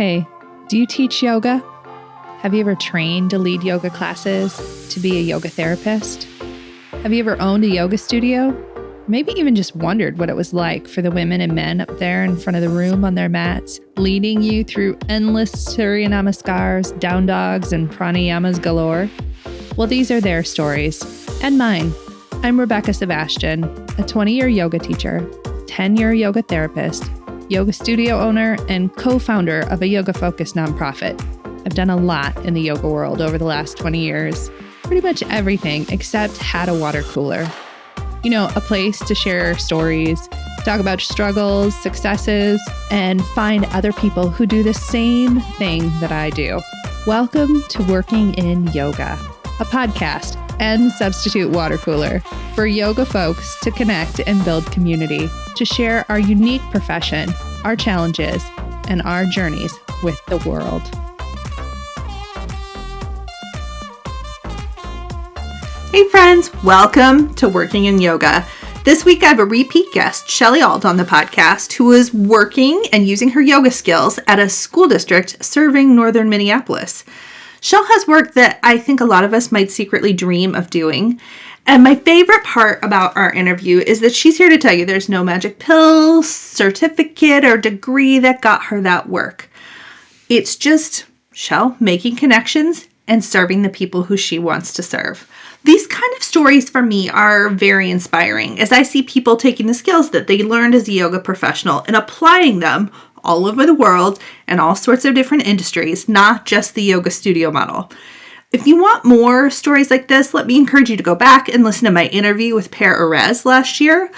Hey, do you teach yoga? Have you ever trained to lead yoga classes, to be a yoga therapist? Have you ever owned a yoga studio? Maybe even just wondered what it was like for the women and men up there in front of the room on their mats, leading you through endless Surya Namaskars, down dogs, and pranayamas galore? Well, these are their stories, and mine. I'm Rebecca Sebastian, a 20-year yoga teacher, 10-year yoga therapist, yoga studio owner, and co-founder of a yoga-focused nonprofit. I've done a lot in the yoga world over the last 20 years, pretty much everything except had a water cooler. You know, a place to share stories, talk about struggles, successes, and find other people who do the same thing that I do. Welcome to Working in Yoga, a podcast and substitute water cooler for yoga folks to connect and build community, to share our unique profession, our challenges, and our journeys with the world. Hey friends, welcome to Working in Yoga. This week I have a repeat guest, Shelly Auld, on the podcast, who is working and using her yoga skills at a school district serving Northern Minneapolis. Shell has work that I think a lot of us might secretly dream of doing. And my favorite part about our interview is that she's here to tell you there's no magic pill, certificate, or degree that got her that work. It's just Shell making connections and serving the people who she wants to serve. These kind of stories for me are very inspiring as I see people taking the skills that they learned as a yoga professional and applying them all over the world and all sorts of different industries, not just the yoga studio model. If you want more stories like this, let me encourage you to go back and listen to my interview with Per Erez last year.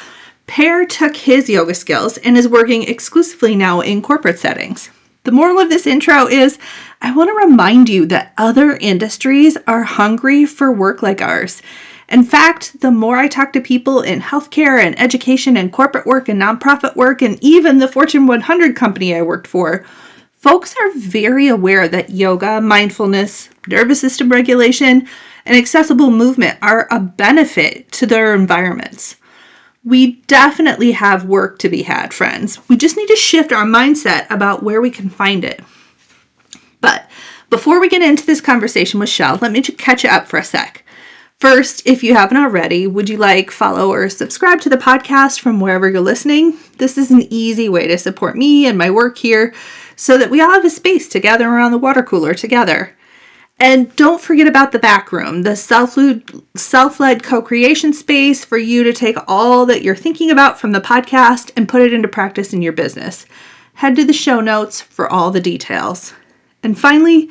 Per took his yoga skills and is working exclusively now in corporate settings. The moral of this intro is I want to remind you that other industries are hungry for work like ours. In fact, the more I talk to people in healthcare and education and corporate work and nonprofit work and even the Fortune 100 company I worked for, folks are very aware that yoga, mindfulness, nervous system regulation, and accessible movement are a benefit to their environments. We definitely have work to be had, friends. We just need to shift our mindset about where we can find it. But before we get into this conversation with Shell, let me catch you up for a sec. First, if you haven't already, would you like, follow, or subscribe to the podcast from wherever you're listening? This is an easy way to support me and my work here so that we all have a space to gather around the water cooler together. And don't forget about the back room, the self-led co-creation space for you to take all that you're thinking about from the podcast and put it into practice in your business. Head to the show notes for all the details. And finally,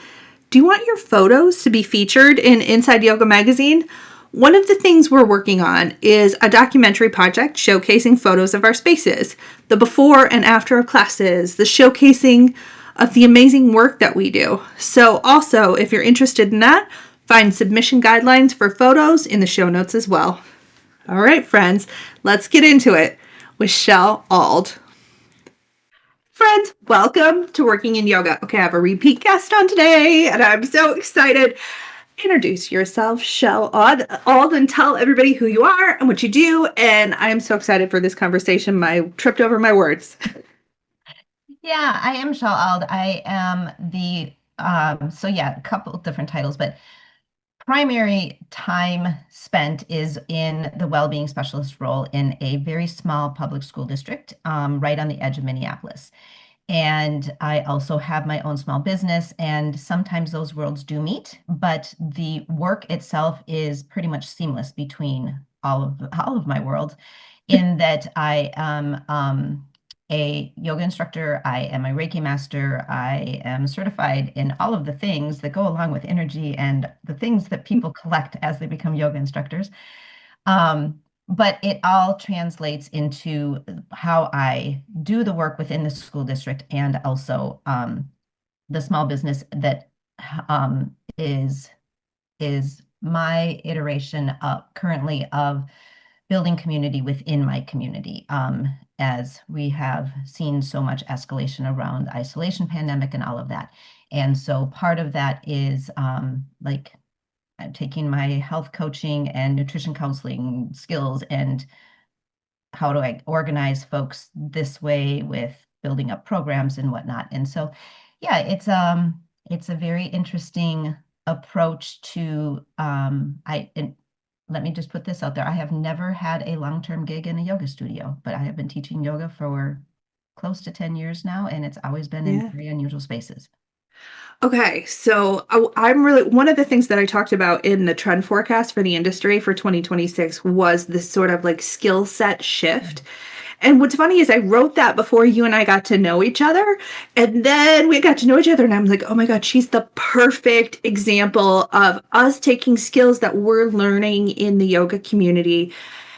do you want your photos to be featured in Inside Yoga Magazine? One of the things we're working on is a documentary project showcasing photos of our spaces, the before and after of classes, the showcasing of the amazing work that we do. So also, if you're interested in that, find submission guidelines for photos in the show notes as well. All right, friends, let's get into it with Shelly Auld. Friends, welcome to Working in Yoga. Okay, I have a repeat guest on today, and I'm so excited. Introduce yourself, Shelly Auld, and tell everybody who you are and what you do. And I'm so excited for this conversation. I tripped over my words. Yeah, I am Shelly Auld. I am a couple of different titles, but primary time spent is in the wellbeing specialist role in a very small public school district right on the edge of Minneapolis. And I also have my own small business, and sometimes those worlds do meet, but the work itself is pretty much seamless between all of my worlds, in that I am a yoga instructor, I am a Reiki master, I am certified in all of the things that go along with energy and the things that people collect as they become yoga instructors. But it all translates into how I do the work within the school district and also the small business that is my iteration currently of building community within my community, as we have seen so much escalation around isolation pandemic and all of that. And so part of that is taking my health coaching and nutrition counseling skills and how do I organize folks this way with building up programs and whatnot. And so Yeah, it's a very interesting approach to and let me just put this out there. I have never had a long-term gig in a yoga studio, but I have been teaching yoga for close to 10 years now, and it's always been in Yeah. very unusual spaces. Okay, so I'm really one of the things that I talked about in the trend forecast for the industry for 2026 was this sort of like skill set shift. And what's funny is I wrote that before you and I got to know each other. And then we got to know each other, and I'm like, oh my God, she's the perfect example of us taking skills that we're learning in the yoga community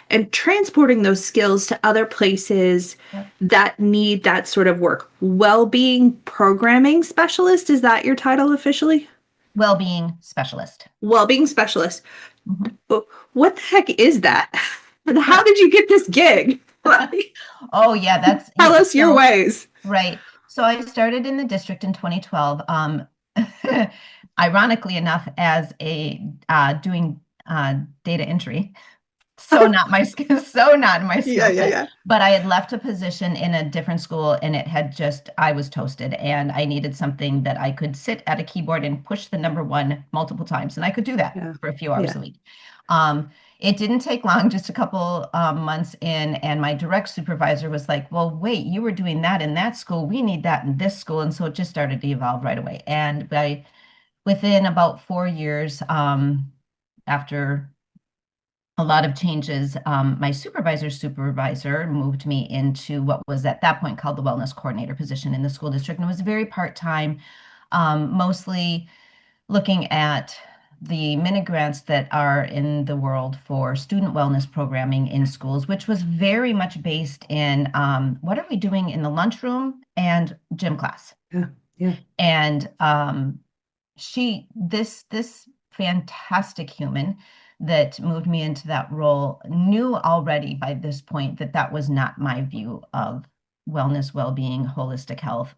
and transporting those skills to other places Yep. that need that sort of work. Well-being programming specialist, is that your title officially? Well-being specialist. Well-being specialist. Mhm. What the heck is that? And how did you get this gig? Like, Oh yeah, that's tell us your so ways. right. So I started in the district in 2012. Ironically enough, as a doing data entry. So not my skill, so not my Yeah, skill yeah, set. yeah. But I had left a position in a different school and it had just, I was toasted and I needed something that I could sit at a keyboard and push the number one multiple times. And I could do that Yeah. for a few hours Yeah. a week. It didn't take long, just a couple months in, and my direct supervisor was like, well, wait, you were doing that in that school. We need that in this school. And so it just started to evolve right away. And within about 4 years, after a lot of changes. My supervisor's supervisor moved me into what was at that point called the wellness coordinator position in the school district, and it was very part-time, mostly looking at the mini grants that are in the world for student wellness programming in schools, which was very much based in what are we doing in the lunchroom and gym class. Yeah. Yeah. And this fantastic human that moved me into that role knew already by this point that that was not my view of wellness, well-being, holistic health,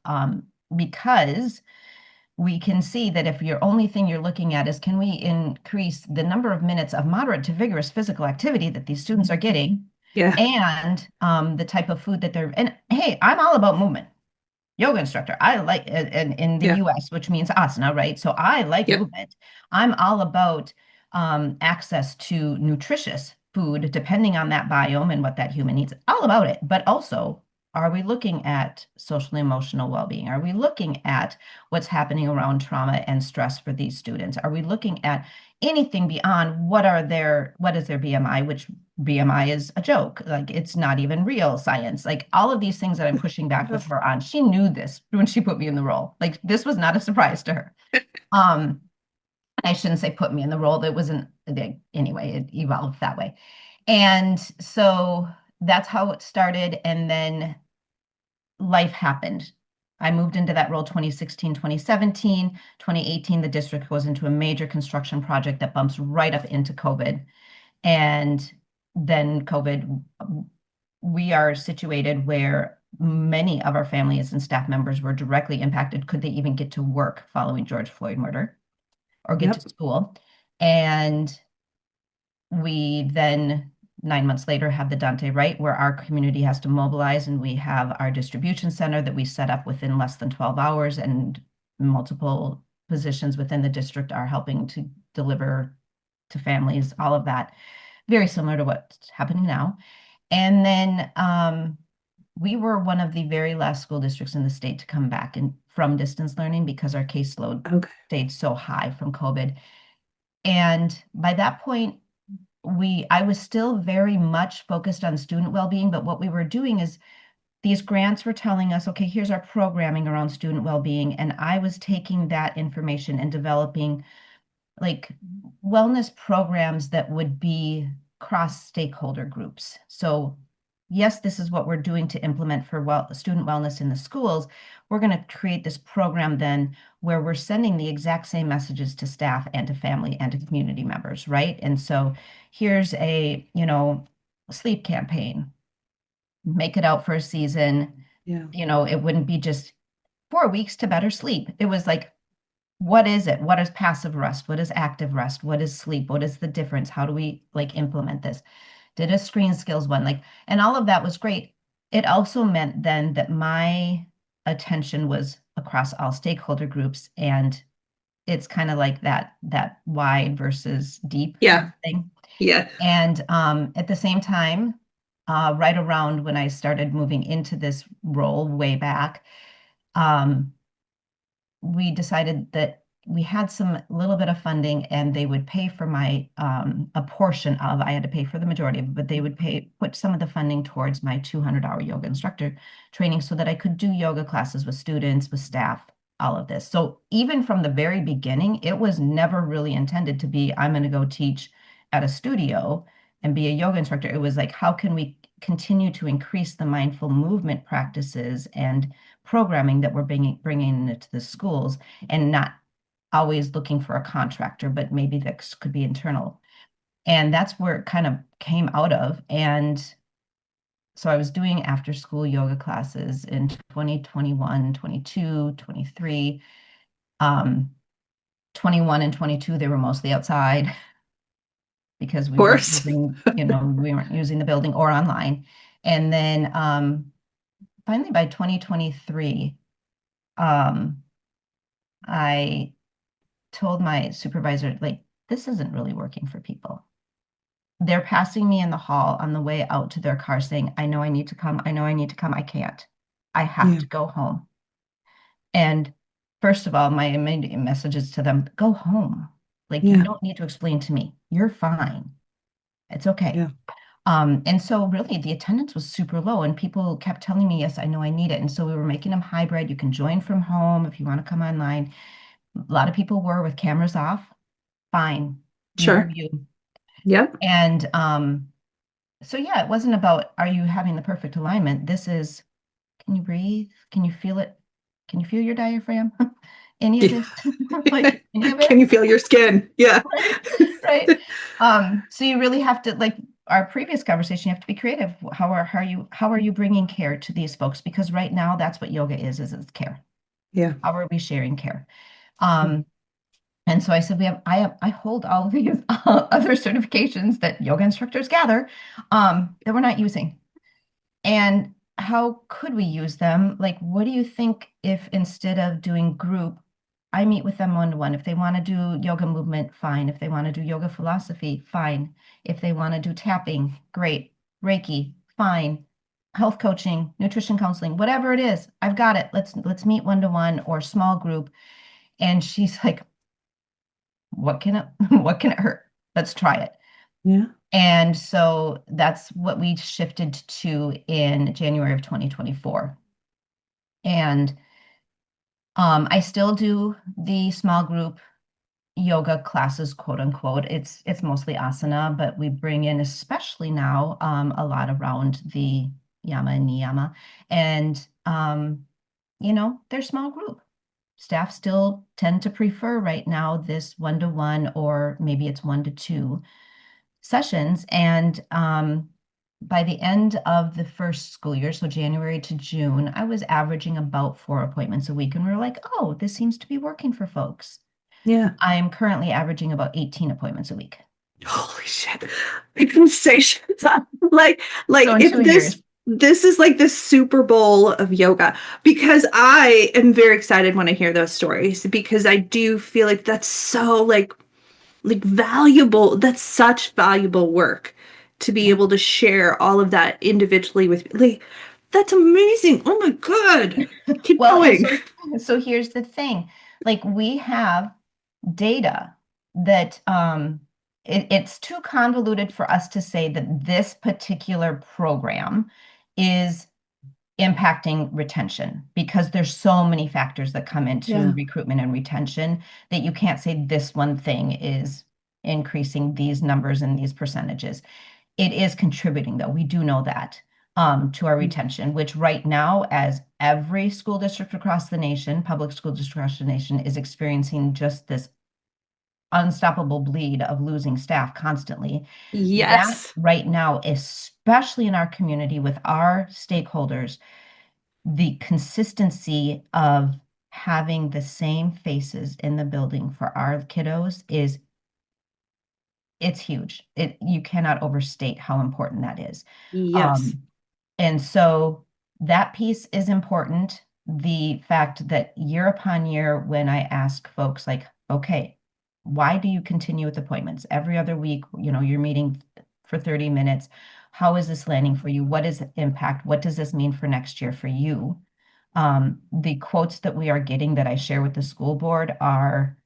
because we can see that if your only thing you're looking at is can we increase the number of minutes of moderate to vigorous physical activity that these students are getting, Yeah. and the type of food that they're, and hey, I'm all about movement yoga instructor. I like in the Yeah. US, which means asana, right? So I like Yep. movement. I'm all about access to nutritious food, depending on that biome and what that human needs. All about it. But also, are we looking at social emotional well-being? Are we looking at what's happening around trauma and stress for these students? Are we looking at anything beyond what is their BMI, which BMI is a joke. Like it's not even real science. Like all of these things that I'm pushing back with her on. She knew this when she put me in the role. Like this was not a surprise to her. Um, I shouldn't say put me in the role. That wasn't anyway, it evolved that way. And so that's how it started. And then life happened. I moved into that role 2016, 2017, 2018. The district goes into a major construction project that bumps right up into COVID. And then COVID, we are situated where many of our families and staff members were directly impacted. Could they even get to work following George Floyd murder or get to Yep. school? And we then 9 months later have the Dante Right, where our community has to mobilize, and we have our distribution center that we set up within less than 12 hours, and multiple positions within the district are helping to deliver to families, all of that. Very similar to what's happening now. And then we were one of the very last school districts in the state to come back and from distance learning because our caseload Okay. stayed so high from COVID. And by that point, I was still very much focused on student well-being, but what we were doing is these grants were telling us, okay, here's our programming around student well-being. And I was taking that information and developing like wellness programs that would be cross stakeholder groups. So yes, this is what we're doing to implement for student wellness in the schools. We're going to create this program then where we're sending the exact same messages to staff and to family and to community members, right? And so here's a, sleep campaign, make it out for a season. Yeah. It wouldn't be just 4 weeks to better sleep. It was like, what is it? What is passive rest? What is active rest? What is sleep? What is the difference? How do we like implement this? Did a screen skills one, like, and all of that was great. It also meant then that my attention was across all stakeholder groups, and it's kind of like that wide versus deep kind Yeah. of thing. Yeah. And at the same time, right around when I started moving into this role way back, um, we decided that we had some little bit of funding and they would pay for my a portion of, I had to pay for the majority of it, but they would put some of the funding towards my 200-hour yoga instructor training so that I could do yoga classes with students, with staff, all of this. So even from the very beginning, it was never really intended to be, I'm going to go teach at a studio and be a yoga instructor. It was like, how can we continue to increase the mindful movement practices and programming that we're bringing into the schools, and not always looking for a contractor, but maybe that could be internal. And that's where it kind of came out of. And so I was doing after school yoga classes in 2021, 22, 23. 21 and 22, they were mostly outside because Of we weren't course. using, we weren't using the building or online. And then finally by 2023, um, I told my supervisor, like, this isn't really working for people. They're passing me in the hall on the way out to their car saying, I know I need to come. I know I need to come. I can't. I have Yeah. to go home. And first of all, my immediate message is to them, go home. Like, you Yeah. don't need to explain to me. You're fine. It's okay. Yeah. And so really the attendance was super low and people kept telling me, yes, I know I need it. And so we were making them hybrid. You can join from home if you want to come online. A lot of people were with cameras off. Fine. You do Sure. you. Yep. And so yeah, it wasn't about are you having the perfect alignment? This is, can you breathe? Can you feel it? Can you feel your diaphragm? Any of Yeah. this? Like any of Can it? you feel your skin? Yeah. Right? Right. So you really have to, like our previous conversation, you have to be creative. How are you bringing care to these folks? Because right now that's what yoga is it's care. Yeah. How are we sharing care? Um, And so I said, I hold all of these other certifications that yoga instructors gather that we're not using. And how could we use them? Like, what do you think if instead of doing group, I meet with them one-to-one? If they want to do yoga movement, fine. If they want to do yoga philosophy, fine. If they want to do tapping, great. Reiki, fine. Health coaching, nutrition counseling, whatever it is, I've got it. Let's meet one-to-one or small group. And she's like, what can it what can it hurt? Let's try it. Yeah. And so that's what we shifted to in January of 2024. And I still do the small group yoga classes, quote unquote. It's mostly asana, but we bring in, especially now, a lot around the yama and niyama. And they're small group. Staff still tend to prefer right now this one-to-one, or maybe it's 1 to 2 sessions. And by the end of the first school year, so January to June, I was averaging about 4 appointments a week. And we are like, oh, this seems to be working for folks. Yeah. I'm currently averaging about 18 appointments a week. Holy shit. Conversations. Like So in if 2 years, this is like the Super Bowl of yoga, because I am very excited when I hear those stories, because I do feel like that's so like valuable. That's such valuable work to be yeah. able to share all of that individually with, like, that's amazing. Oh my God. Keep Well, and going. so here's the thing. Like we have data that it's too convoluted for us to say that this particular program is impacting retention, because there's so many factors that come into Yeah. recruitment and retention that you can't say this one thing is increasing these numbers and these percentages. It is contributing, though. We do know that, to our retention, which right now, as every school district across the nation, public school district across the nation, is experiencing just this unstoppable bleed of losing staff constantly. That Yes. right now, especially in our community with our stakeholders, the consistency of having the same faces in the building for our kiddos it's huge. You cannot overstate how important that is. Yes. Um, and so that piece is important. the fact that year upon year, when I ask folks like, okay, why do you continue with appointments? Every other week, you're meeting for 30 minutes. How is this landing for you? What is the impact? What does this mean for next year for you? The quotes that we are getting that I share with the school board are,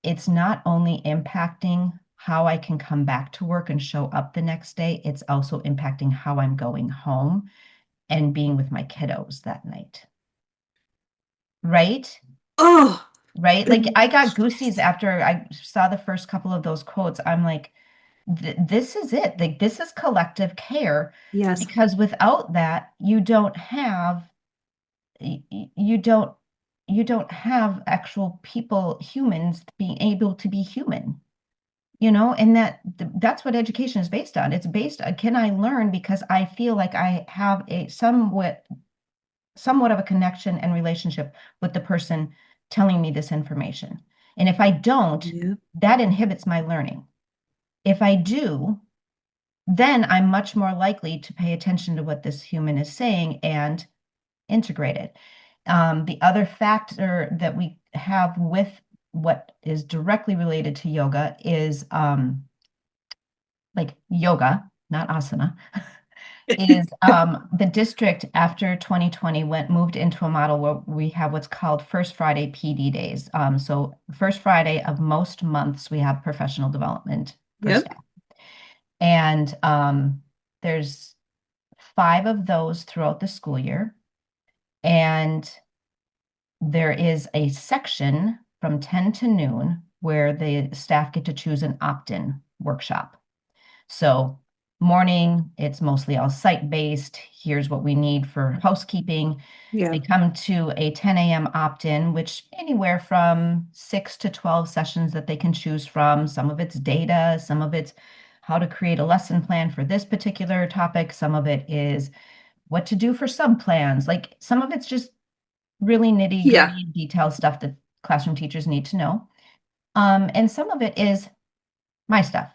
it's not only impacting how I can come back to work and show up the next day, it's also impacting how I'm going home and being with my kiddos that night. Right? Oh, Right? Like I got goosies after I saw the first couple of those quotes. I'm like, this is it. Like this is collective care yes. because without that, you don't have you don't have actual people, humans being able to be human. And that's what education is based on. It's based on, can I learn because I feel like I have a somewhat of a connection and relationship with the person telling me this information. And if I don't, Yeah. that inhibits my learning. If I do, then I'm much more likely to pay attention to what this human is saying and integrate it. The other factor that we have with what is directly related to yoga is like yoga, not asana, is the district after 2020 moved into a model where we have what's called First Friday PD days. So first Friday of most months, we have professional development for Yep. staff. And there's 5 of those throughout the school year. And there is a section from 10 to noon where the staff get to choose an opt-in workshop. So morning, it's mostly all site-based. Here's what we need for housekeeping. Yeah. They come to a 10 a.m. opt-in, which anywhere from 6 to 12 sessions that they can choose from. Some of it's data, some of it's how to create a lesson plan for this particular topic. Some of it is what to do for sub-plans. Like some of it's just really Yeah. nitty-gritty detailed stuff that classroom teachers need to know. And some of it is my stuff.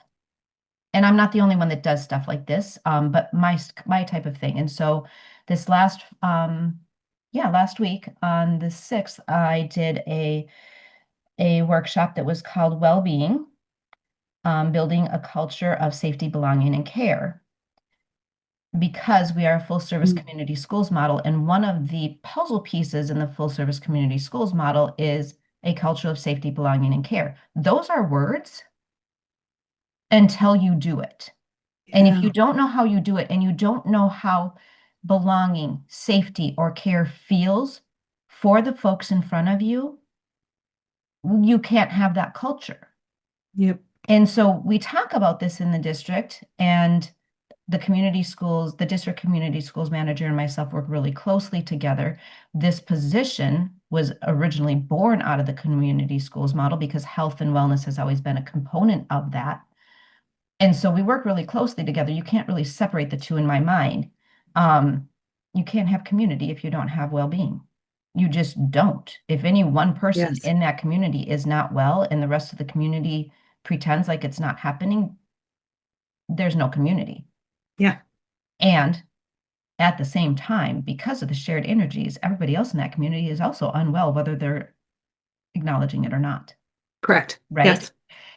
And I'm not the only one that does stuff like this, but my type of thing. And so this last week on the 6th, I did a workshop that was called Wellbeing, building a culture of safety, belonging, and care. Because we are a full service community schools model, and one of the puzzle pieces in the full service community schools model is a culture of safety, belonging, and care. Those are words until you do it. And if you don't know how you do it and you don't know how belonging, safety, or care feels for the folks in front of you, you can't have that culture. Yep. And so we talk about this in the district, and the district community schools manager and myself work really closely together. This position was originally born out of the community schools model because health and wellness has always been a component of that. And so we work really closely together. You can't really separate the two in my mind. You can't have community if you don't have well-being. You just don't. If any one person Yes. in that community is not well and the rest of the community pretends like it's not happening, there's no community. Yeah. And at the same time, because of the shared energies, everybody else in that community is also unwell, whether they're acknowledging it or not. Correct. Right? Yes.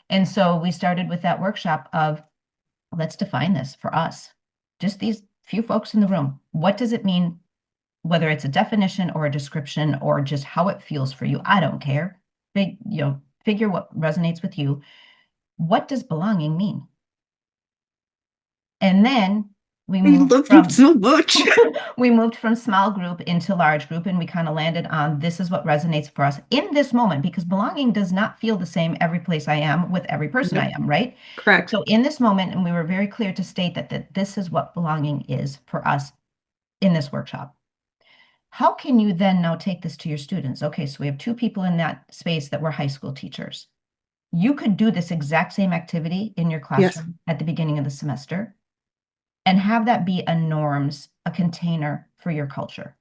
And so we started with that workshop of, let's define this for us. Just these few folks in the room. What does it mean, whether it's a definition or a description or just how it feels for you? I don't care. Figure what resonates with you. What does belonging mean? And then we I moved love you from so much. we moved from small group into large group, and we kind of landed on this is what resonates for us in this moment, because belonging does not feel the same every place I am with every person I Yep. am, right? Correct. So in this moment, and we were very clear to state that this is what belonging is for us in this workshop. How can you then now take this to your students? Okay, so we have 2 people in that space that were high school teachers. You could do this exact same activity in your classroom at the beginning of the semester and have that be a container for your culture.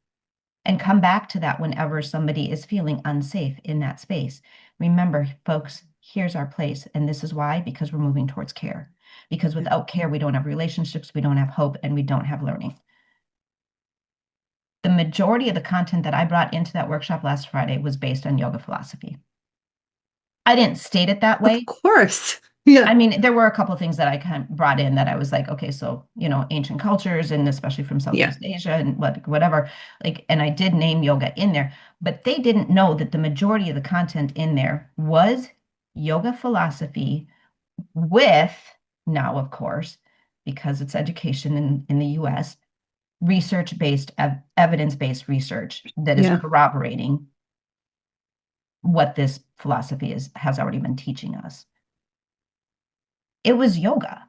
And come back to that whenever somebody is feeling unsafe in that space. Remember, folks, here's our place. And this is why, because we're moving towards care. Because without care, we don't have relationships, we don't have hope, and we don't have learning. the majority of the content that I brought into that workshop last Friday was based on yoga philosophy. I didn't state it that Of way. course. Yeah. I mean, there were a couple of things that I kind of brought in that I was like, okay, so, ancient cultures and especially from Yeah. Southeast Asia and whatever, like, and I did name yoga in there, but they didn't know that the majority of the content in there was yoga philosophy with, now, of course, because it's education in the US, research-based, evidence-based research that is Yeah. corroborating what this philosophy has already been teaching us. It was yoga.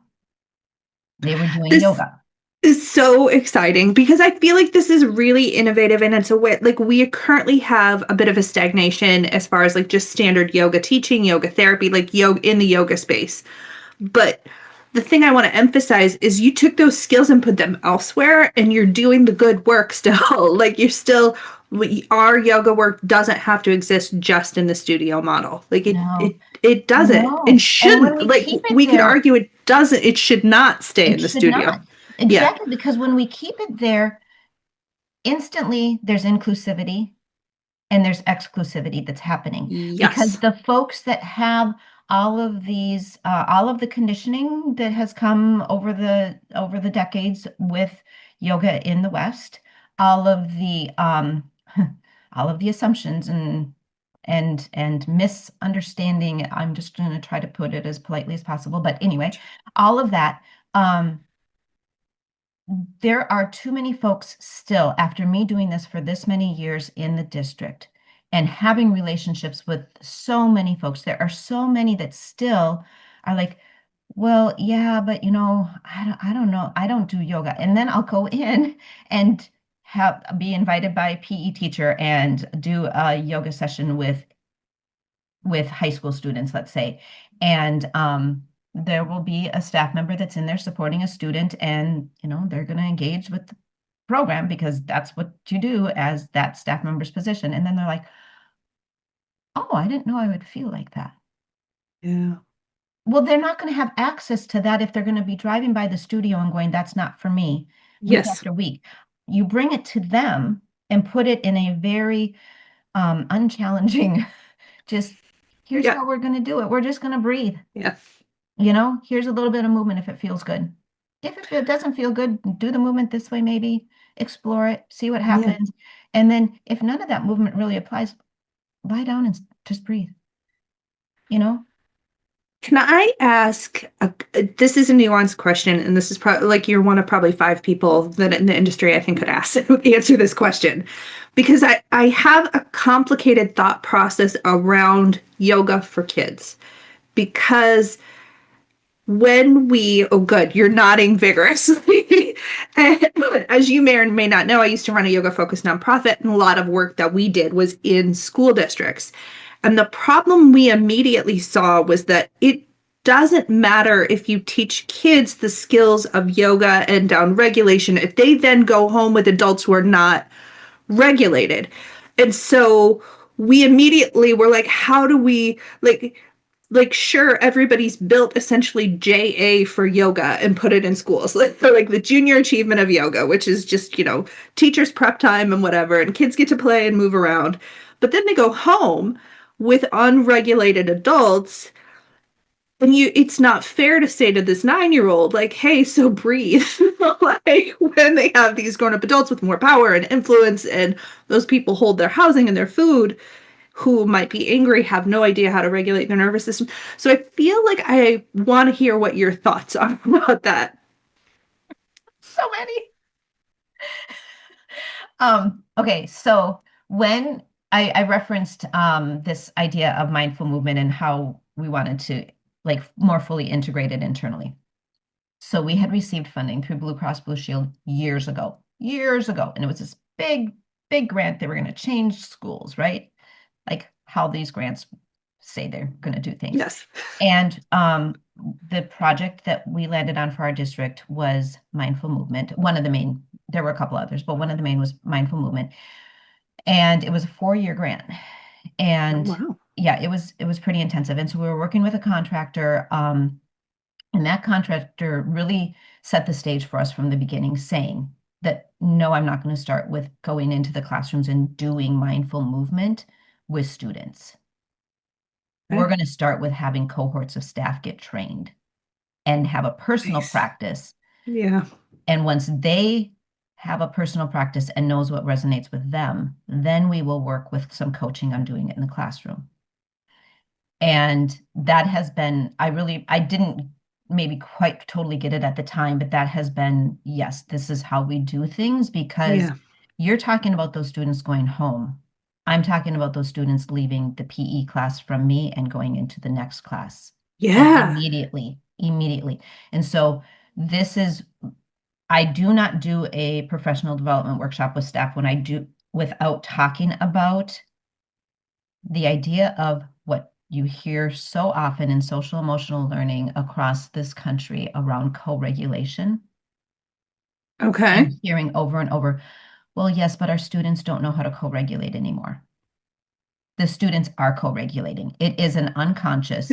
They were doing This yoga. is so exciting because I feel like this is really innovative and it's a way like we currently have a bit of a stagnation as far as like just standard yoga teaching, yoga therapy, like yoga in the yoga space. But the thing I want to emphasize is you took those skills and put them elsewhere and you're doing the good work still. Like you're still our yoga work doesn't have to exist just in the studio model. Like No, it doesn't and no. And when shouldn't. we Like keep it we could there, argue it doesn't, it should not stay it in the should studio. not. Yeah. Exactly, because when we keep it there, instantly there's inclusivity and there's exclusivity that's happening because Yes. the folks that have all of the conditioning that has come over the decades with yoga in the West, all of the all of the assumptions and misunderstanding. I'm just going to try to put it as politely as possible, but anyway, all of that. There are too many folks still, after me doing this for this many years in the district and having relationships with so many folks, there are so many that still are like, well, yeah, but I don't know. I don't do yoga. And then I'll go in and be invited by a PE teacher and do a yoga session with high school students, let's say. And there will be a staff member that's in there supporting a student, and they're going to engage with the program because that's what you do as that staff member's position. And then they're like, oh, I didn't know I would feel like that. Yeah. Well, they're not going to have access to that if they're going to be driving by the studio and going, that's not for me, week Yes. after week. You bring it to them and put it in a very unchallenging, just here's Yeah. how we're going to do it. We're just going to breathe. Yeah. Here's a little bit of movement if it feels good. If it doesn't feel good, do the movement this way, maybe explore it, see what Yeah. happens. And then if none of that movement really applies, lie down and just breathe, you know? Can I ask? This is a nuanced question, and this is probably like you're one of probably five people that in the industry I think could answer this question, because I have a complicated thought process around yoga for kids, because when we oh good you're nodding vigorously and as you may or may not know, I used to run a yoga focused nonprofit and a lot of work that we did was in school districts, and the problem we immediately saw was that it doesn't matter if you teach kids the skills of yoga and down regulation if they then go home with adults who are not regulated. And so we immediately were like, how do we sure, everybody's built essentially JA for yoga and put it in schools. So like the junior achievement of yoga, which is just, teachers prep time and whatever, and kids get to play and move around. But then they go home with unregulated adults, and it's not fair to say to this 9-year-old, like, hey, so breathe. Like when they have these grown-up adults with more power and influence, and those people hold their housing and their food, who might be angry, have no idea how to regulate their nervous system. So I feel like I want to hear what your thoughts are about that. So many. Okay, so when I referenced this idea of mindful movement and how we wanted to like more fully integrate it internally. So we had received funding through Blue Cross Blue Shield years ago, and it was this big, big grant. They were going to change schools, right? Like how these grants say they're going to do things. Yes. And the project that we landed on for our district was mindful movement. One of the main, there were a couple others, but one of the main was mindful movement. And it was a 4-year grant. Oh, And wow. yeah, it was pretty intensive. And so we were working with a contractor, and that contractor really set the stage for us from the beginning, saying that no, I'm not going to start with going into the classrooms and doing mindful movement with students. We're Okay. going to start with having cohorts of staff get trained and have a personal Nice. practice. Yeah. And once they have a personal practice and knows what resonates with them, then we will work with some coaching on doing it in the classroom. And that has been, I didn't maybe quite totally get it at the time, but that has been, yes, this is how we do things, because Yeah. you're talking about those students going home. I'm talking about those students leaving the PE class from me and going into the next class. And Yeah. immediately. And so this is, I do not do a professional development workshop with staff when I do without talking about the idea of what you hear so often in social emotional learning across this country around co-regulation, Okay. and hearing over and over, well, yes, but our students don't know how to co-regulate anymore. The students are co-regulating. It is an unconscious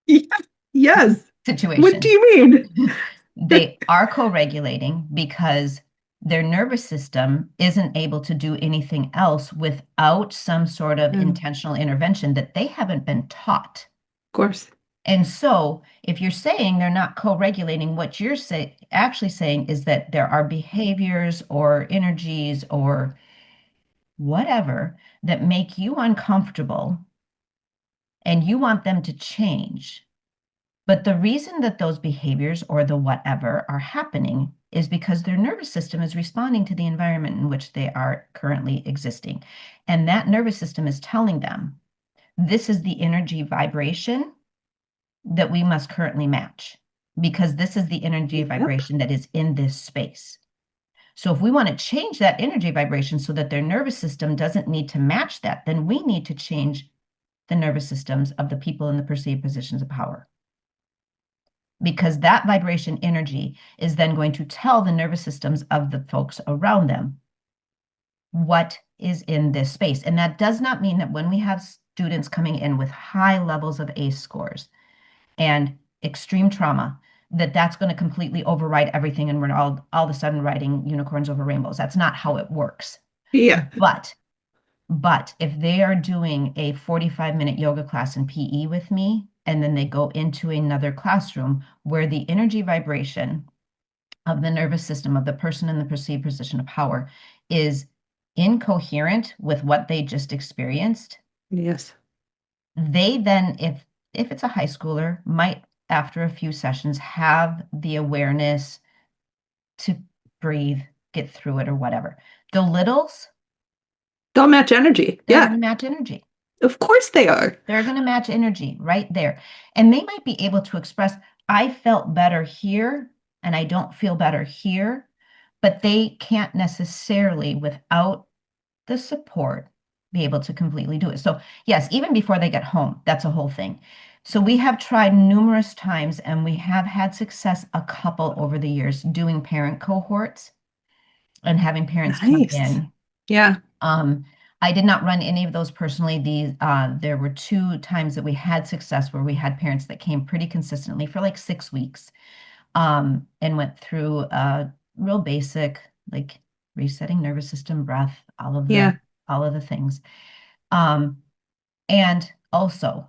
Yeah. Yes. What do situation. you mean? They are co-regulating because their nervous system isn't able to do anything else without some sort of Of intentional intervention that they haven't been taught. course. And so, if you're saying they're not co-regulating, what you're actually saying is that there are behaviors or energies or whatever that make you uncomfortable and you want them to change. But the reason that those behaviors or the whatever are happening is because their nervous system is responding to the environment in which they are currently existing. And that nervous system is telling them this is the energy vibration that we must currently match, because this is the energy Yep. vibration that is in this space. So if we want to change that energy vibration so that their nervous system doesn't need to match that, then we need to change the nervous systems of the people in the perceived positions of power. Because that vibration energy is then going to tell the nervous systems of the folks around them what is in this space. And that does not mean that when we have students coming in with high levels of ACE scores and extreme trauma, that that's going to completely override everything and we're all of a sudden riding unicorns over rainbows. That's not how it works. Yeah. But if they are doing a 45-minute yoga class in PE with me, and then they go into another classroom where the energy vibration of the nervous system of the person in the perceived position of power is incoherent with what they just experienced, Yes. they then, if it's a high schooler, might after a few sessions have the awareness to breathe, get through it or whatever. The littles, They'll match energy. they're going Yeah. to match energy. Of course they are. They're going to match energy right there. And they might be able to express, I felt better here and I don't feel better here, but they can't necessarily, without the support, be able to completely do it. So, yes, even before they get home, that's a whole thing. So, we have tried numerous times and we have had success a couple over the years doing parent cohorts and having parents come Nice. in. Yeah. I did not run any of those personally. There were 2 times that we had success where we had parents that came pretty consistently for like 6 weeks, and went through real basic, like resetting nervous system, breath, Yeah. all of the things. And also,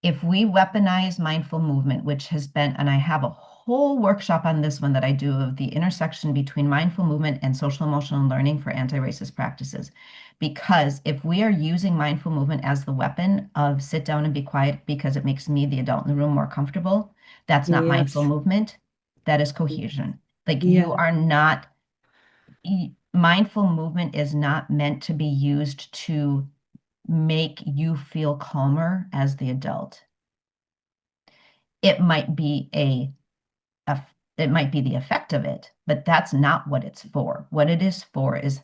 if we weaponize mindful movement, which has been, and I have a whole workshop on this one that I do of the intersection between mindful movement and social emotional learning for anti-racist practices. Because if we are using mindful movement as the weapon of sit down and be quiet because it makes me, the adult in the room, more comfortable, that's not mindful Yes. movement. That is cohesion. Like Yeah. you are not, mindful movement is not meant to be used to make you feel calmer as the adult. It might be it might be the effect of it, but that's not what it's for. What it is for is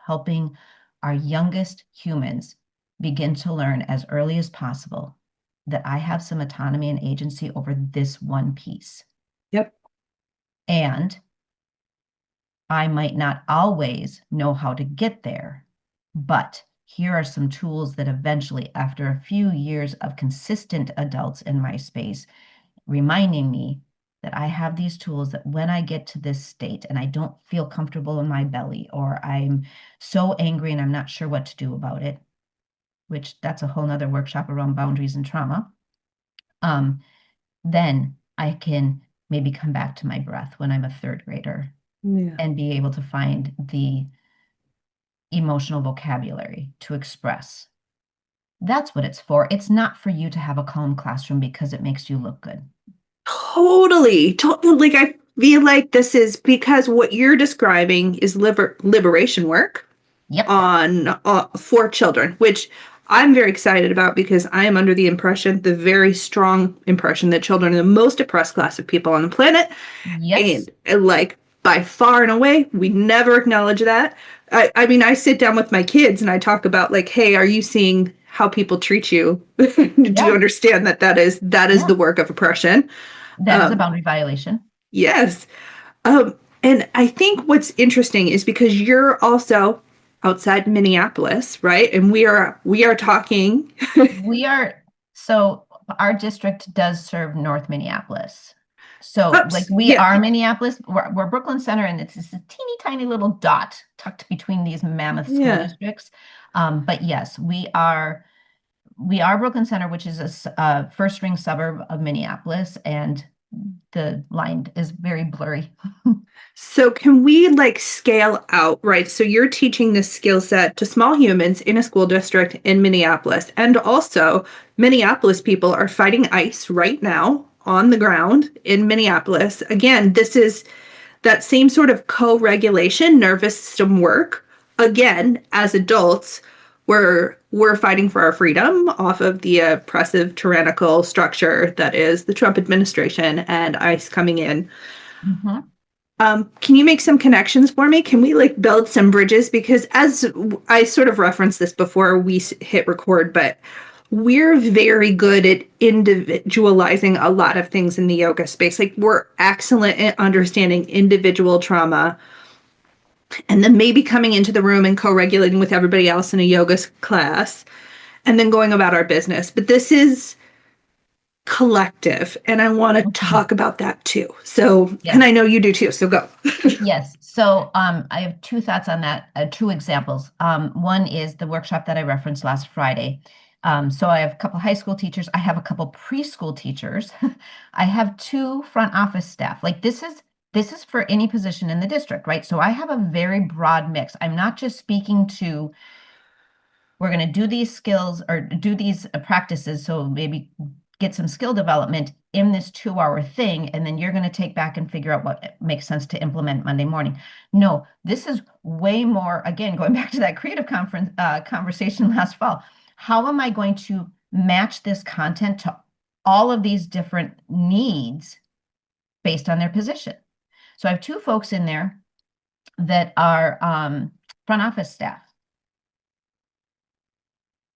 helping our youngest humans begin to learn as early as possible that I have some autonomy and agency over this one piece. Yep. And I might not always know how to get there, but here are some tools that eventually, after a few years of consistent adults in my space, reminding me that I have these tools that when I get to this state and I don't feel comfortable in my belly, or I'm so angry and I'm not sure what to do about it, which that's a whole nother workshop around boundaries and trauma, then I can maybe come back to my breath when I'm a third grader Yeah. and be able to find the emotional vocabulary to express. That's what it's for. It's not for you to have a calm classroom because it makes you look good. Totally. Like I feel like this is because what you're describing is liberation work Yep. on for children, which I'm very excited about because I am under the impression, the very strong impression that children are the most oppressed class of people on the planet. Yes. And like by far and away, we never acknowledge that. I mean, I sit down with my kids and I talk about like, hey, are you seeing how people treat you? Do you Yeah. understand that that is Yeah. the work of oppression? That is a Um, boundary violation. yes. Um, and I think what's interesting is because you're also outside Minneapolis, right? And we are talking. We are, so our district does serve North Minneapolis. So, like, Oops. we Yeah. are Minneapolis, we're Brooklyn Center, and it's this teeny tiny little dot tucked between these mammoth school Yeah. districts. But yes, we are Brooklyn Center, which is a first ring suburb of Minneapolis, and the line is very blurry. So can we like scale out, right? So you're teaching this skill set to small humans in a school district in Minneapolis. And also, Minneapolis people are fighting ICE right now on the ground in Minneapolis. Again, this is that same sort of co-regulation nervous system work. Again, as adults, we're fighting for our freedom off of the oppressive tyrannical structure that is the Trump administration and ICE coming in. Mhm. Can you make some connections for me? Can we like build some bridges? Because as I sort of referenced this before we hit record, but we're very good at individualizing a lot of things in the yoga space. Like we're excellent at understanding individual trauma and then maybe coming into the room and co-regulating with everybody else in a yoga class and then going about our business. But this is collective and I want to Mhm. talk about that too. So, and I Yes. know you do too. So go. Yes. So I have two thoughts on that, two examples. One is the workshop that I referenced last Friday. So I have a couple high school teachers. I have a couple preschool teachers. I have two front office staff. Like this is for any position in the district, right? So I have a very broad mix. I'm not just speaking to we're going to do these skills or do these practices. So maybe get some skill development in this 2 hour thing. And then you're going to take back and figure out what makes sense to implement Monday morning. No, this is way more, again, going back to that creative conference conversation last fall. How am I going to match this content to all of these different needs based on their position? So I have two folks in there that are front office staff.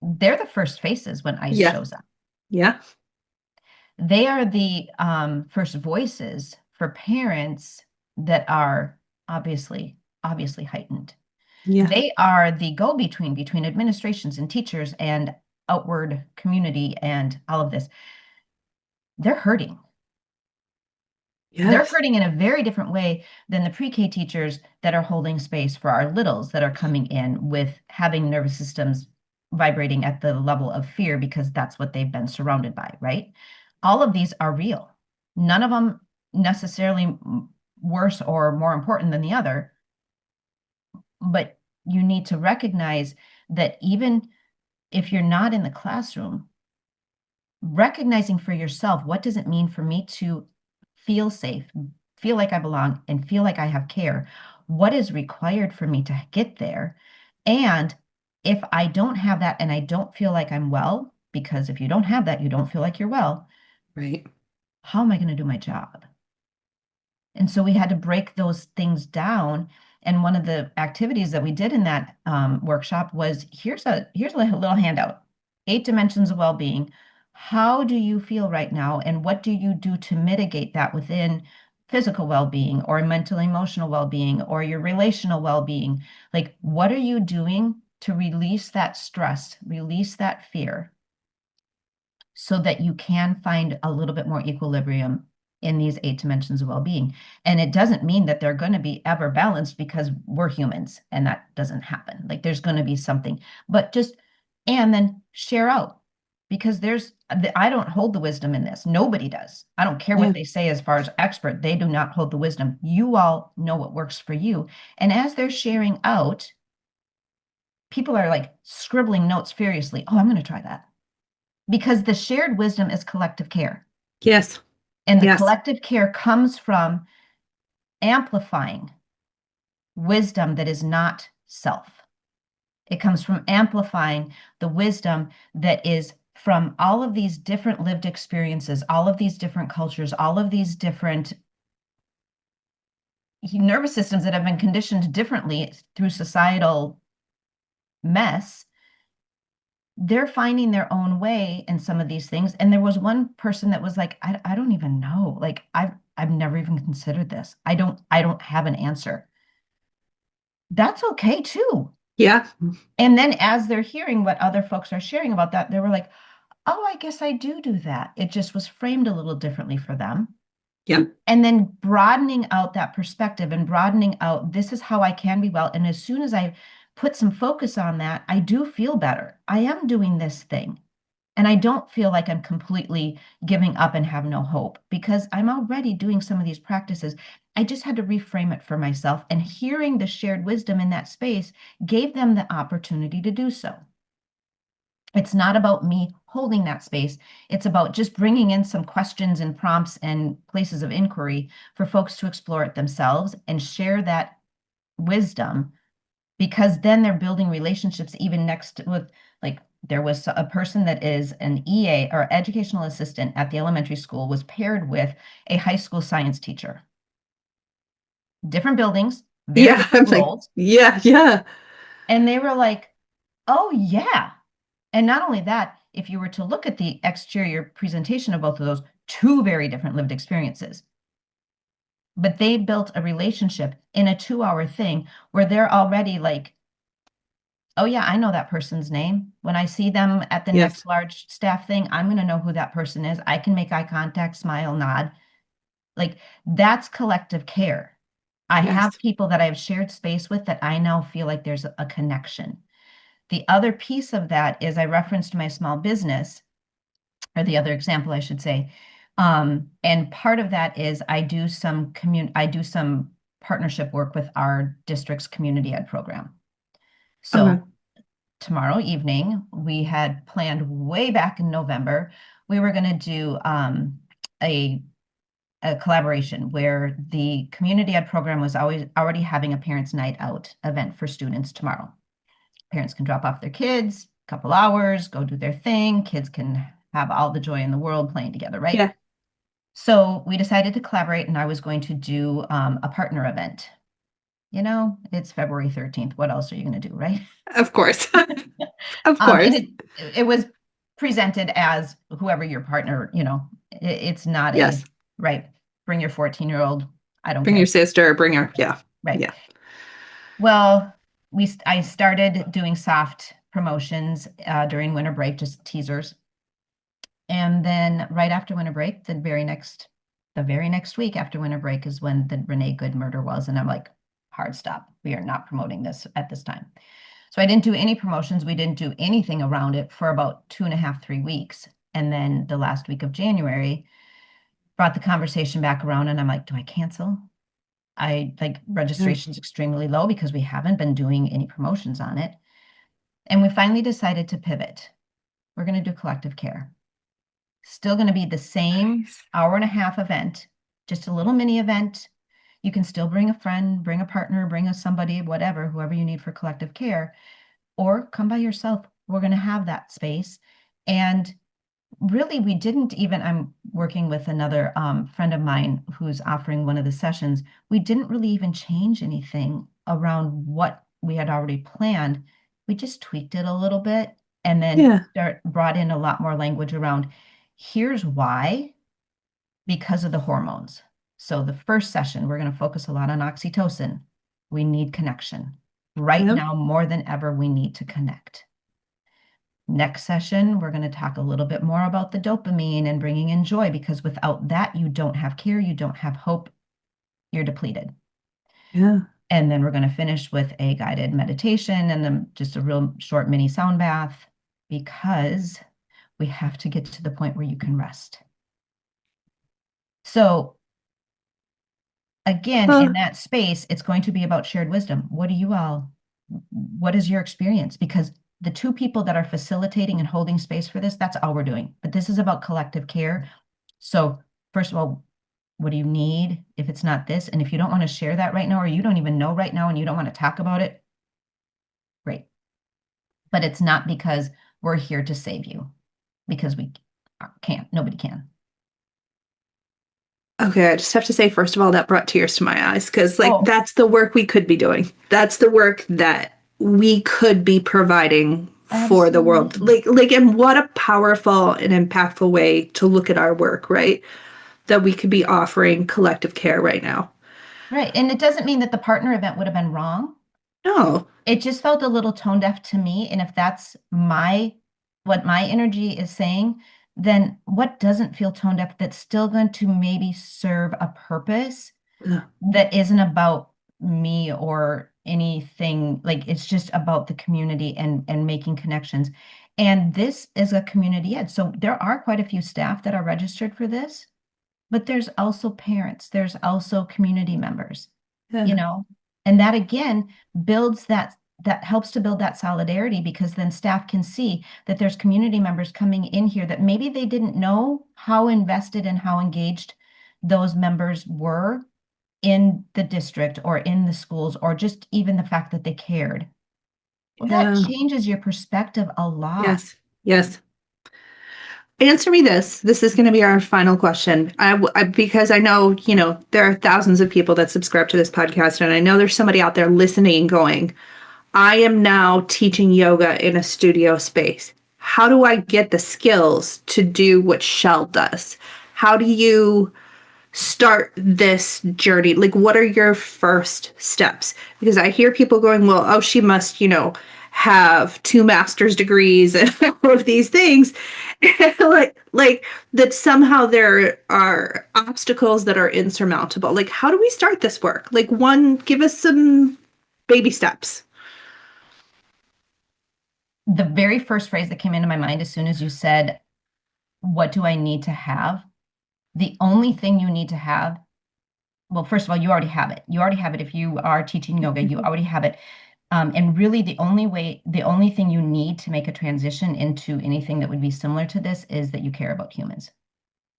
They're the first faces when ICE Yeah. shows up. Yeah. They are the first voices for parents that are obviously heightened. Yeah. They are the go-between between administrations and teachers and outward community and all of this. They're hurting. They're Yes. hurting in a very different way than the pre-K teachers that are holding space for our littles that are coming in with having nervous systems vibrating at the level of fear because that's what they've been surrounded by, right? All of these are real. None of them necessarily worse or more important than the other, but you need to recognize that even if you're not in the classroom, recognizing for yourself, what does it mean for me to feel safe, feel like I belong, and feel like I have care? What is required for me to get there? And if I don't have that and I don't feel like I'm well, because if you don't have that, you don't feel like you're well, Right. how am I going to do my job? And so we had to break those things down. And one of the activities that we did in that workshop was here's a little handout, 8 dimensions of well-being. How do you feel right now? And what do you do to mitigate that within physical well-being or mental emotional well-being or your relational well-being? Like, what are you doing to release that stress, release that fear, so that you can find a little bit more equilibrium in these 8 dimensions of well-being. And it doesn't mean that they're going to be ever balanced, because we're humans and that doesn't happen. Like there's going to be something, but just, and then share out, because I don't hold the wisdom in this. Nobody does. I don't care Yeah. what they say as far as expert. They do not hold the wisdom. You all know what works for you. And as they're sharing out, people are like scribbling notes furiously. Oh, I'm going to try that. Because the shared wisdom is collective care. Yes. And the Yes. collective care comes from amplifying wisdom that is not self. It comes from amplifying the wisdom that is from all of these different lived experiences, all of these different cultures, all of these different nervous systems that have been conditioned differently through societal mess. They're finding their own way in some of these things. And there was one person that was like, I don't even know. Like I've never even considered this. I don't have an answer. That's okay too. Yeah. And then as they're hearing what other folks are sharing about that, they were like, oh, I guess I do that. It just was framed a little differently for them. Yeah. And then broadening out that perspective and broadening out, this is how I can be well. And as soon as I put some focus on that, I do feel better. I am doing this thing. And I don't feel like I'm completely giving up and have no hope, because I'm already doing some of these practices. I just had to reframe it for myself. And hearing the shared wisdom in that space gave them the opportunity to do so. It's not about me holding that space. It's about just bringing in some questions and prompts and places of inquiry for folks to explore it themselves and share that wisdom, because then they're building relationships even next with, like, there was a person that is an EA or educational assistant at the elementary school, was paired with a high school science teacher. Different buildings, very Yeah. I'm different like, roles. yeah. Yeah. And they were like, oh, yeah. And not only that, if you were to look at the exterior presentation of both of those, two very different lived experiences. But they built a relationship in a 2-hour thing where they're already like, oh yeah, I know that person's name. When I see them at the Yes. next large staff thing, I'm going to know who that person is. I can make eye contact, smile, nod. Like that's collective care. I have Yes. people that I've shared space with that I now feel like there's a connection. The other piece of that is I referenced my small business, or the other example, I should say. And part of that is I do some partnership work with our district's community ed program. Okay. So tomorrow evening, we had planned way back in November, we were going to do a collaboration where the community ed program was already having a parents' night out event for students tomorrow. Parents can drop off their kids, a couple hours, go do their thing. Kids can have all the joy in the world playing together, right? Yeah. So we decided to collaborate, and I was going to do a partner event. You know, it's February 13th. What else are you going to do, right? Of course. Of course. And it was presented as whoever your partner, it's not Yes. right. Bring your 14-year-old. I don't Bring care. your sister, bring her. Yeah. Right. Yeah. Well, I started doing soft promotions during winter break, just teasers. And then right after winter break, the very next week after winter break is when the Renee Good murder was. And I'm like, hard stop. We are not promoting this at this time. So I didn't do any promotions. We didn't do anything around it for about 2.5, 3 weeks. And then the last week of January brought the conversation back around, and I'm like, do I cancel? Registration's extremely low because we haven't been doing any promotions on it. And we finally decided to pivot. We're going to do collective care. Still going to be the same Nice. hour-and-a-half event, just a little mini event. You can still bring a friend, bring a partner, bring somebody, whatever, whoever you need for collective care, or come by yourself. We're going to have that space. And really, we didn't even, I'm working with another friend of mine who's offering one of the sessions. We didn't really even change anything around what we had already planned. We just tweaked it a little bit, and then brought in a lot more language around, here's why, because of the hormones. So the first session, we're going to focus a lot on oxytocin. We need connection. Right now, more than ever, we need to connect. Next session, we're going to talk a little bit more about the dopamine and bringing in joy, because without that, you don't have care, you don't have hope, you're depleted. Yeah. And then we're going to finish with a guided meditation and then just a real short mini sound bath, because we have to get to the point where you can rest. So again, in Well, that space, it's going to be about shared wisdom. What is your experience? Because the two people that are facilitating and holding space for this, that's all we're doing. But this is about collective care. So first of all, what do you need if it's not this? And if you don't want to share that right now, or you don't even know right now and you don't want to talk about it, great. But it's not because we're here to save you, because we can't, nobody can. okay, I just have to say, first of all, that brought tears to my eyes because, like, Oh, that's the work we could be doing. That's the work that we could be providing for the world. absolutely. And what a powerful and impactful way to look at our work, right? That we could be offering collective care right now. Right. And it doesn't mean that the partner event would have been wrong. No, It just felt a little tone deaf to me. And if that's what my energy is saying, then what doesn't feel tone deaf that's still going to maybe serve a purpose yeah, that isn't about me or anything, like it's just about the community and making connections. And this is a community ed. So there are quite a few staff that are registered for this, but there's also parents, there's also community members, you yeah, know, and that again builds that helps to build that solidarity, because then staff can see that there's community members coming in here that maybe they didn't know how invested and how engaged those members were in the district or in the schools, or just even the fact that they cared. Well, that yeah. changes your perspective a lot. Yes, yes. Answer me this. This is going to be our final question. Because I know, there are thousands of people that subscribe to this podcast, and I know there's somebody out there listening going, I am now teaching yoga in a studio space. How do I get the skills to do what Shell does? How do you start this journey? Like, what are your first steps? Because I hear people going, well, oh, she must, have 2 master's degrees and all of these things. like that somehow there are obstacles that are insurmountable. Like, how do we start this work? Like, give us some baby steps. The very first phrase that came into my mind as soon as you said, what do I need to have? The only thing you need to have, well, first of all, you already have it. You already have it. If you are teaching yoga, you already have it. And really the only thing you need to make a transition into anything that would be similar to this is that you care about humans.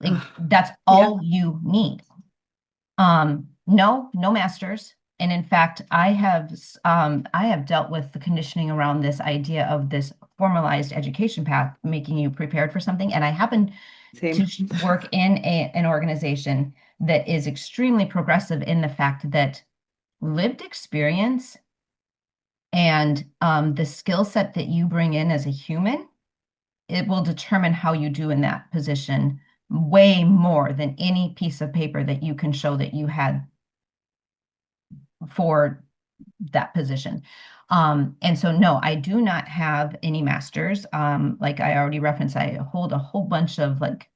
Like that's Yeah. all you need. No masters. And in fact, I have dealt with the conditioning around this idea of this formalized education path, making you prepared for something. And I happen Same. to work in an organization that is extremely progressive in the fact that lived experience and the skill set that you bring in as a human, it will determine how you do in that position way more than any piece of paper that you can show that you had for that position. And so, no, I do not have any masters. Like I already referenced, I hold a whole bunch of like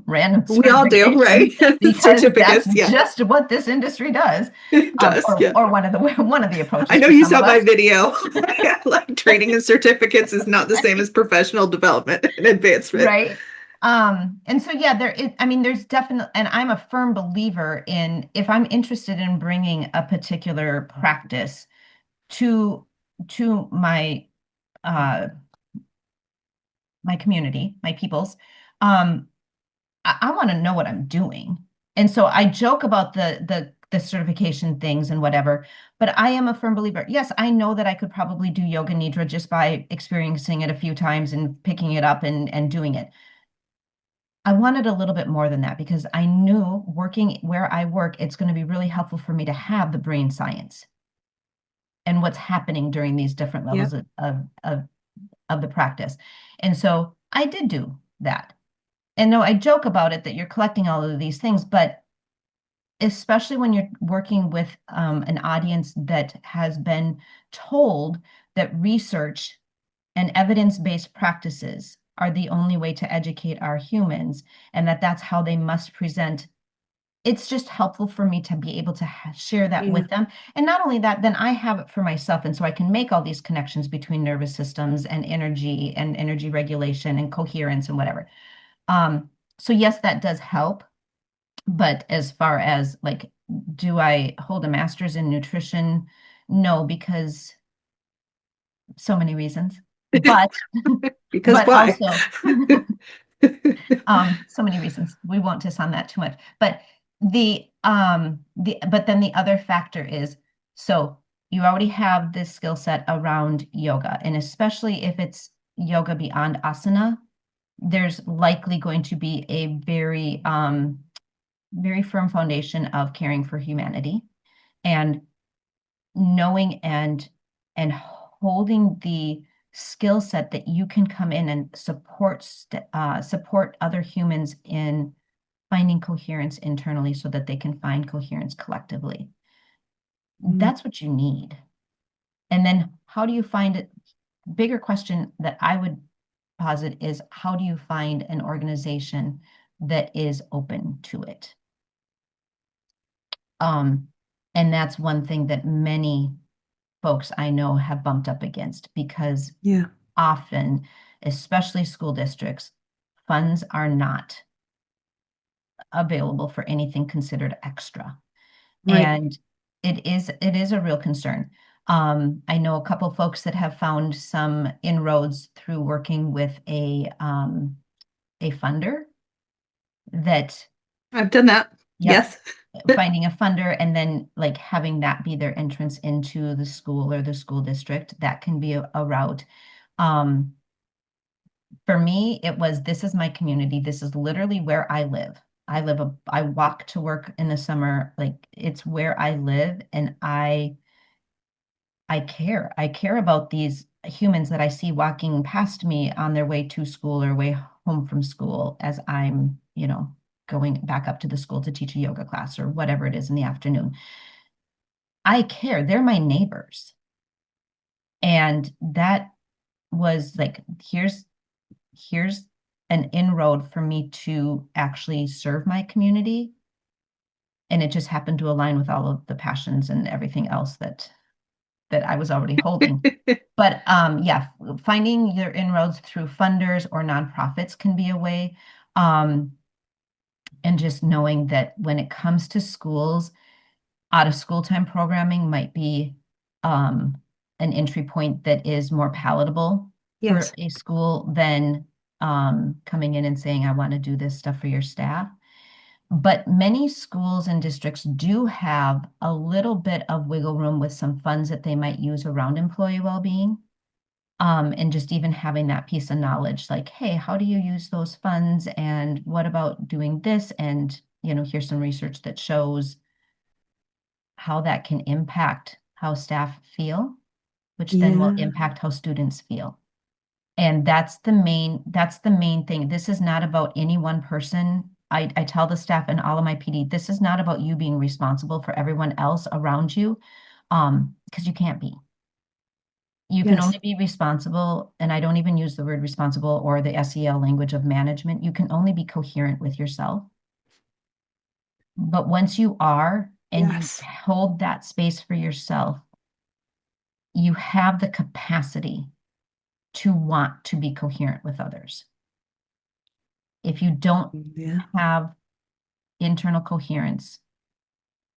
random We all do, right? certifications because that's Certificates. Yeah, just what this industry does. it does. Yeah. Or one of the I approaches know for you some saw of my us. video. Like, training and certificates is not the same as professional development and advancement. Right. And so yeah, I mean, there's definitely, and I'm a firm believer in if I'm interested in bringing a particular practice to my uh my community, my peoples, um, I want to know what I'm doing. And so I joke about the certification things and whatever, but I am a firm believer. Yes, I know that I could probably do yoga nidra just by experiencing it a few times and picking it up and doing it. I wanted a little bit more than that because I knew working where I work, it's going to be really helpful for me to have the brain science and what's happening during these different Yeah. levels of the practice. And so I did do that. And no, I joke about it that you're collecting all of these things, but especially when you're working with an audience that has been told that research and evidence-based practices are the only way to educate our humans, and that's how they must present. It's just helpful for me to be able to share that Yeah. with them. And not only that, then I have it for myself. And so I can make all these connections between nervous systems and energy regulation and coherence and whatever. So yes, that does help. But as far as like, do I hold a master's in nutrition? No, because so many reasons. But Because but why? also so many reasons. We won't diss on that too much. But but then the other factor is, so you already have this skill set around yoga, and especially if it's yoga beyond asana, there's likely going to be a very firm foundation of caring for humanity and knowing and holding the skill set that you can come in and support other humans in finding coherence internally so that they can find coherence collectively. That's what you need. And then how do you find it? Bigger question that I would posit is, how do you find an organization that is open to it? And that's one thing that many folks I know have bumped up against, because Yeah. often, especially school districts, funds are not available for anything considered extra. Right. And it is a real concern. I know a couple folks that have found some inroads through working with a funder that, I've done that. yep, Yes. finding a funder and then like having that be their entrance into the school or the school district. That can be a route. Um, for me, it was, this is my community. This is literally where I live. I walk to work in the summer. Like, it's where I live, and I care. I care about these humans that I see walking past me on their way to school or way home from school as I'm, going back up to the school to teach a yoga class or whatever it is in the afternoon. I care. They're my neighbors. And that was like, here's an inroad for me to actually serve my community. And it just happened to align with all of the passions and everything else that I was already holding. But yeah, finding your inroads through funders or nonprofits can be a way. And just knowing that when it comes to schools, out of school time programming might be an entry point that is more palatable for Yes. a school than coming in and saying, I want to do this stuff for your staff. But many schools and districts do have a little bit of wiggle room with some funds that they might use around employee well-being. And just even having that piece of knowledge, like, hey, how do you use those funds? And what about doing this? And, here's some research that shows how that can impact how staff feel, which then will Yeah. impact how students feel. And that's the main thing. This is not about any one person. I tell the staff and all of my PD, this is not about you being responsible for everyone else around you, because you can't be. You can Yes. only be responsible, and I don't even use the word responsible or the SEL language of management. You can only be coherent with yourself. But once you are, and you Yes. hold that space for yourself, you have the capacity to want to be coherent with others. If you don't Yeah. have internal coherence,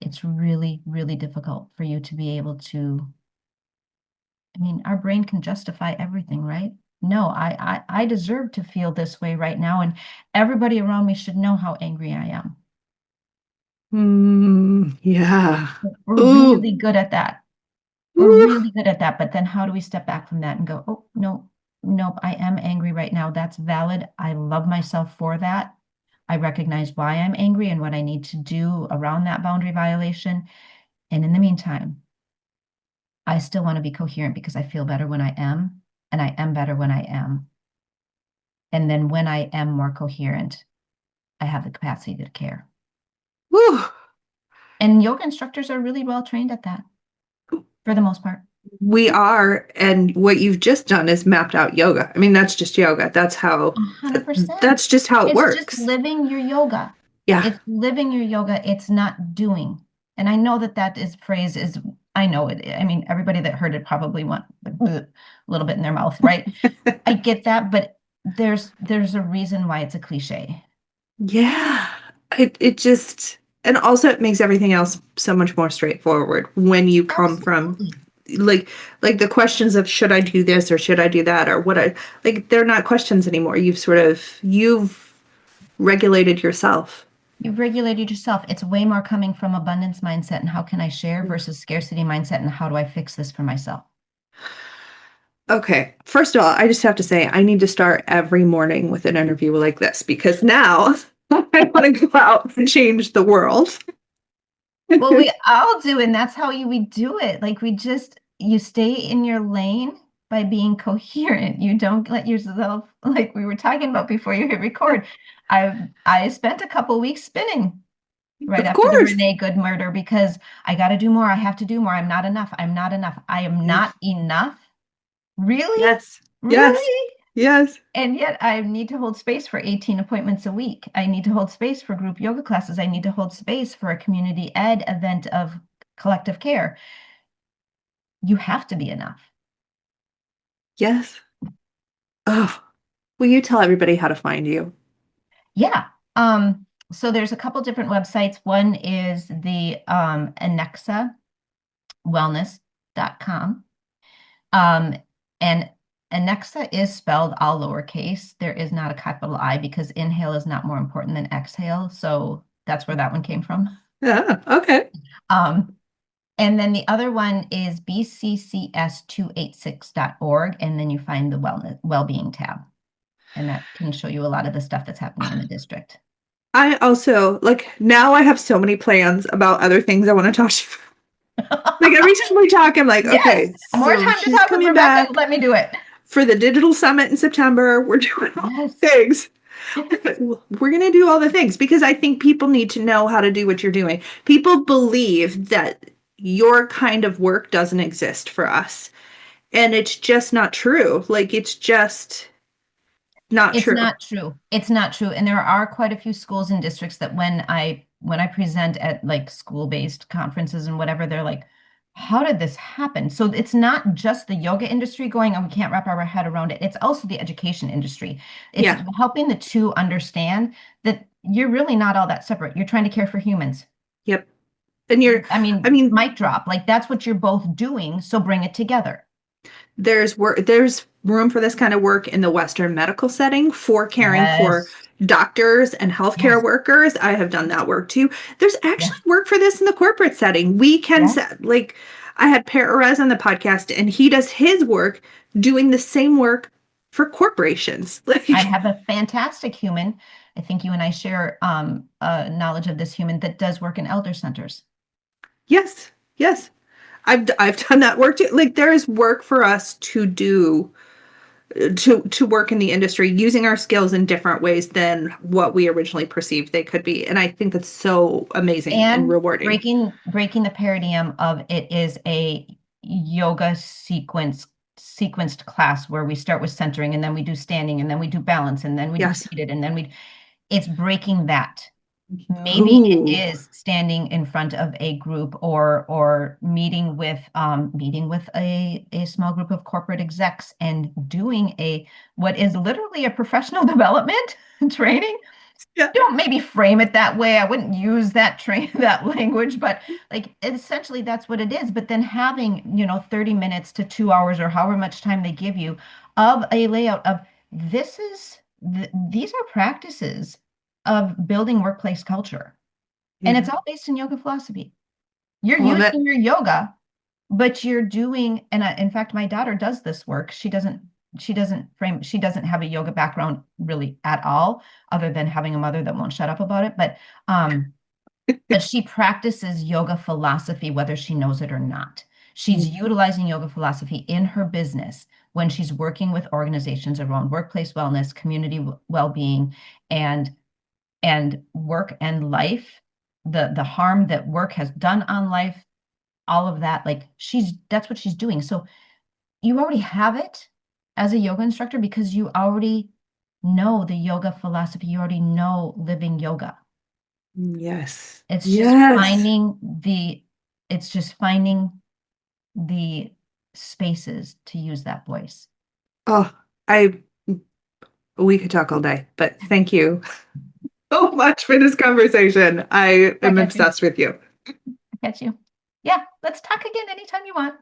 it's really, really difficult for you to be able to. I mean, our brain can justify everything, right? No, I deserve to feel this way right now, and everybody around me should know how angry I am. Yeah. We're Ooh. really good at that. We're Ooh. really good at that. But then how do we step back from that and go, oh, no, nope, I am angry right now. That's valid. I love myself for that. I recognize why I'm angry and what I need to do around that boundary violation. And in the meantime, I still want to be coherent because I feel better when I am, and I am better when I am. And then when I am more coherent, I have the capacity to care. Woo. And yoga instructors are really well trained at that for the most part. We are, and what you've just done is mapped out yoga. I mean, that's just yoga. 100%. That's just how it It's just works. living your yoga. Yeah. It's living your yoga. It's not doing. And I know that that is phrase is, I know it. I mean, everybody that heard it probably went a little bit in their mouth, right? I get that, but there's a reason why it's a cliche. Yeah. It just, and also it makes everything else so much more straightforward when you come from Absolutely. like the questions of should I do this or should I do that or what I like they're not questions anymore. You've regulated yourself. You've regulated yourself. It's way more coming from abundance mindset and how can I share versus scarcity mindset and how do I fix this for myself? Okay. First of all, I just have to say I need to start every morning with an interview like this because now I want to go out and change the world. Well, we all do, and that's how we do it. Like you stay in your lane by being coherent. You don't let yourself, like we were talking about before you hit record. I spent a couple weeks spinning right Of after the course. Renee Good murder because I got to do more. I have to do more. I'm not enough. I'm not enough. I am Yes. not enough. Really? Yes. Yes. Really? Yes. And yet I need to hold space for 18 appointments a week. I need to hold space for group yoga classes. I need to hold space for a community ed event of collective care. You have to be enough. Yes. Oh, will you tell everybody how to find you? Yeah. So there's a couple different websites. One is the annexawellness.com. Um, and Anexa is spelled all lowercase. There is not a capital I because inhale is not more important than exhale. So that's where that one came from. Yeah. Okay. Um, and then the other one is bccs286.org. And then you find the wellbeing tab. And that can show you a lot of the stuff that's happening in the district. I also like now I have so many plans about other things I want to talk to you. Like every time we talk, I'm like, Yes, okay, more so time to she's talk with coming Rebecca. back Let me do it. for the digital summit in September. We're doing all the Yes. things. Yes. We're going to do all the things because I think people need to know how to do what you're doing. People believe that your kind of work doesn't exist for us. And it's just not true. Like, it's just not It's true. not true. It's not true. And there are quite a few schools and districts that when I present at like school-based conferences and whatever, they're like, how did this happen? So it's not just the yoga industry going, and we can't wrap our head around it. It's also the education industry. It's Yeah. helping the two understand that you're really not all that separate. You're trying to care for humans. Yep. And you're, I I mean, mean, mic drop. Like that's what you're both doing. So bring it together. there's room for this kind of work in the Western medical setting for caring for Yes. doctors and healthcare Yes. workers. I have done that work too. There's actually Yes. work for this in the corporate setting. We can Yes. set like I had Perez on the podcast and he does his work doing the same work for corporations. I Like have a fantastic human. I think you and I share knowledge of this human that does work in elder centers. yes, yes. I've done that work too. Like there is work for us to do to work in the industry using our skills in different ways than what we originally perceived they could be. And I think that's so amazing and And rewarding. breaking the paradigm of it is a yoga sequenced class where we start with centering and then we do standing and then we do balance and then we do Yes. seated and then we it's breaking that. Maybe it Ooh. is standing in front of a group or meeting with a small group of corporate execs and doing a what is literally a professional development training. Yeah. Don't maybe frame it that way. I wouldn't use that language, but like essentially that's what it is. But then having, 30 minutes to 2 hours or however much time they give you of a layout of these are practices of building workplace culture. And Yeah. it's all based in yoga philosophy. You're I love it. using your yoga, but you're doing, and in fact, my daughter does this work. She doesn't have a yoga background really at all, other than having a mother that won't shut up about it. But she practices yoga philosophy, whether she knows it or not. She's utilizing yoga philosophy in her business when she's working with organizations around workplace wellness, community well-being, and work and life, the harm that work has done on life, all of that. Like that's what she's doing. So you already have it as a yoga instructor because you already know the yoga philosophy. You already know living yoga. Yes. It's just Yes. finding the spaces to use that voice. Oh, we could talk all day, but thank you so much for this conversation. I I am get you. obsessed with you. I get you. Yeah, let's talk again anytime you want.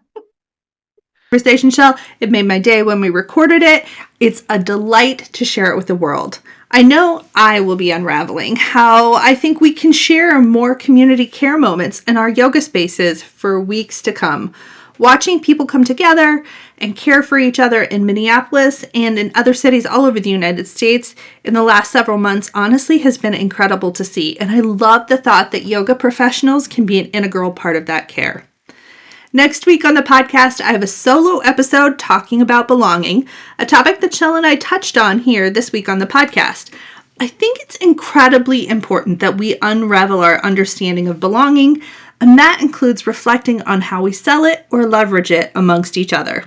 Conversation, Shell. It made my day when we recorded it. It's a delight to share it with the world. I know I will be unraveling how I think we can share more community care moments in our yoga spaces for weeks to come. Watching people come together and care for each other in Minneapolis and in other cities all over the United States in the last several months honestly has been incredible to see. And I love the thought that yoga professionals can be an integral part of that care. Next week on the podcast, I have a solo episode talking about belonging, a topic that Shell and I touched on here this week on the podcast. I think it's incredibly important that we unravel our understanding of belonging, and that includes reflecting on how we sell it or leverage it amongst each other.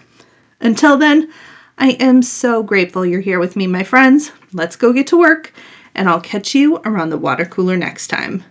Until then, I am so grateful you're here with me, my friends. Let's go get to work, and I'll catch you around the water cooler next time.